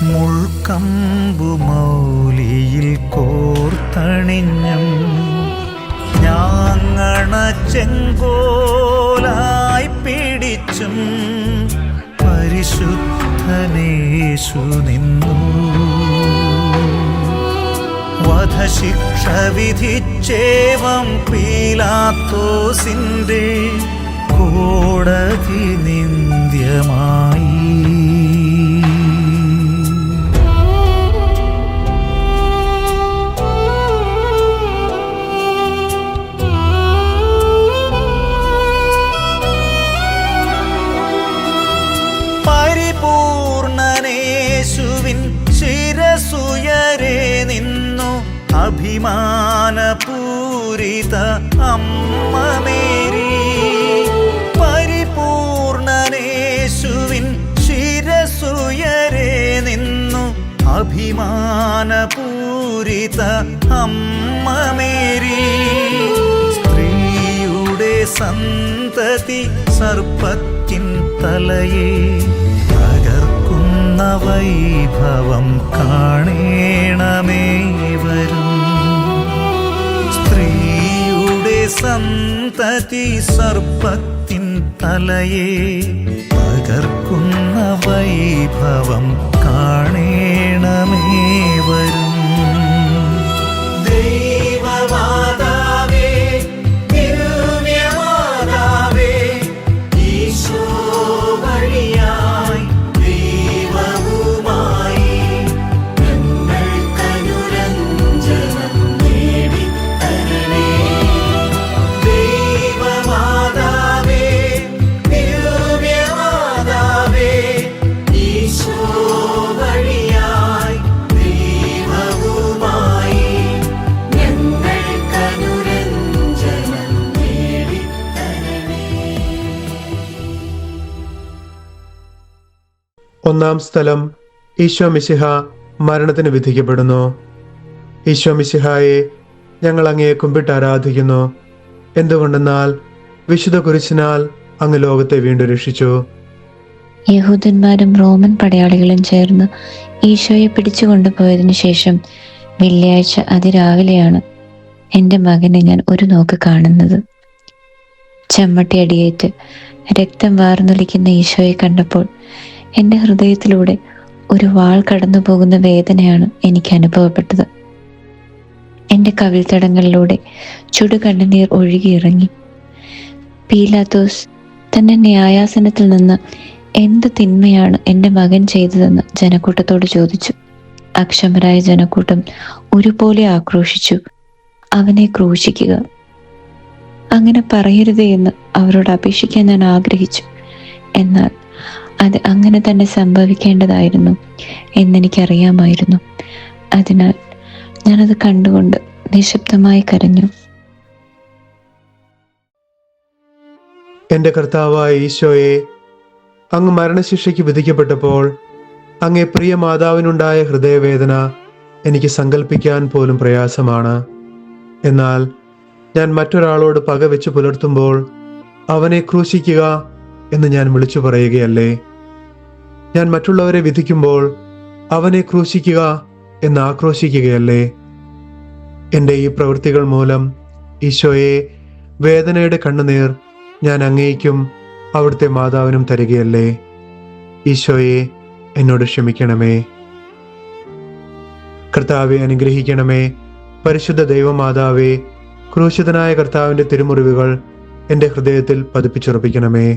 മുൾക്കമ്പു മൗലിയിൽ കോർത്തണിഞ്ഞും ഞാങ്ങണ ചെങ്കോലായി പിടിച്ചും പരിശുദ്ധനേശു നിന്നു. വധശിക്ഷ വിധിച്ചേവം പീലാത്തോസിന്റെ കോടതി നിന്ദ്യമായി. പരിപൂർണനേശുവിൻ ശിരസുയരെ നിന്നു അഭിമാനപൂരിത അമ്മ മേരി. പരിപൂർണനേശുവിൻ ശിരസുയരെ നിന്നു അഭിമാനപൂരിത അമ്മ മേരി. സ്ത്രീയുടെ സന്തതി സർപ്പത്തിൻ തലയെ തകർക്കുന്ന വൈഭവം കാണേണമേ വരും. സ്ത്രീയുടെ സന്തതി സർപ്പത്തിൻ തലയെ തകർക്കുന്ന വൈഭവം കാണേണമേ വരും. ദൈവമാതാവേ, ദിവ്യമാതാവേ, ഈശോ വഴിയായി ദൈവവുമായി ഞങ്ങൾക്കനുരഞ്ജനം നേടിത്തരണേ. ദൈവമാതാവേ, ദിവ്യമാതാവേ, ഈശോ വഴിയായി ദൈവവുമായി ഞങ്ങൾക്കനുരഞ്ജനം നേടിത്തരണേ. ഒന്നാം സ്ഥലം, ഈശോ മിശിഹ മരണത്തിന് വിധിക്കപ്പെടുന്നു. ഈശോ മിശിഹായെ ഞങ്ങൾ അങ്ങയെ കുമ്പിട്ട് ആരാധിക്കുന്നു. എന്തുകൊണ്ടെന്നാൽ വിശുദ്ധ കുരിശിനാൽ അങ്ങ് ലോകത്തെ വീണ്ടും രക്ഷിച്ചു. യഹൂദന്മാരും റോമൻ പടയാളികളും ചേർന്ന് ഈശോയെ പിടിച്ചു കൊണ്ടുപോയതിനു ശേഷം വെള്ളിയാഴ്ച അതിരാവിലെയാണ് എൻ്റെ മകനെ ഞാൻ ഒരു നോക്ക് കാണുന്നത്. ചമ്മട്ടിയടിയേറ്റ് രക്തം വാർന്നൊലിക്കുന്ന ഈശോയെ കണ്ടപ്പോൾ എൻ്റെ ഹൃദയത്തിലൂടെ ഒരു വാൾ കടന്നു പോകുന്ന വേദനയാണ് എനിക്ക് അനുഭവപ്പെട്ടത്. എൻ്റെ കവിൾത്തടങ്ങളിലൂടെ ചുടുകണ്ണുനീർ ഒഴുകിയിറങ്ങി. പീലാത്തോസ് തന്റെ ന്യായാസനത്തിൽ നിന്ന് എന്ത് തിന്മയാണ് എൻ്റെ മകൻ ചെയ്തതെന്ന് ജനക്കൂട്ടത്തോട് ചോദിച്ചു. അക്ഷമരായ ജനക്കൂട്ടം ഒരുപോലെ ആക്രോശിച്ചു, അവനെ ക്രൂശിക്കുക. അങ്ങനെ പറയരുതേ എന്ന് അവരോട് അപേക്ഷിക്കാൻ ഞാൻ ആഗ്രഹിച്ചു. എന്നാൽ അത് അങ്ങനെ തന്നെ സംഭവിക്കേണ്ടതായിരുന്നു എന്നെനിക്കറിയാമായിരുന്നു. അതിനാൽ ഞാനത് കണ്ടുകൊണ്ട് നിശബ്ദമായി കരഞ്ഞു. എൻ്റെ കർത്താവായ ഈശോയെ, അങ്ങ് മരണശിക്ഷയ്ക്ക് വിധിക്കപ്പെട്ടപ്പോൾ അങ്ങേ പ്രിയ മാതാവിനുണ്ടായ ഹൃദയവേദന എനിക്ക് സങ്കല്പിക്കാൻ പോലും പ്രയാസമാണ്. എന്നാൽ ഞാൻ മറ്റൊരാളോട് പക വെച്ച് പുലർത്തുമ്പോൾ അവനെ ക്രൂശിക്കുക എന്ന് ഞാൻ വിളിച്ചു പറയുകയല്ലേ? ഞാൻ മറ്റുള്ളവരെ വിധിക്കുമ്പോൾ അവനെ ക്രൂശിക്കുക എന്ന് ആക്രോശിക്കുകയല്ലേ? എൻ്റെ ഈ പ്രവൃത്തികൾ മൂലം ഈശോയെ, വേദനയുടെ കണ്ണുനീർ ഞാൻ അങ്ങേയ്ക്കും അവിടുത്തെ മാതാവിനും തരികയല്ലേ? ഈശോയെ, എന്നോട് ക്ഷമിക്കണമേ. കർത്താവെ, അനുഗ്രഹിക്കണമേ. പരിശുദ്ധ ദൈവമാതാവേ, ക്രൂശിതനായ കർത്താവിൻ്റെ തിരുമുറിവുകൾ എൻ്റെ ഹൃദയത്തിൽ പതിപ്പിച്ചുറപ്പിക്കണമേ.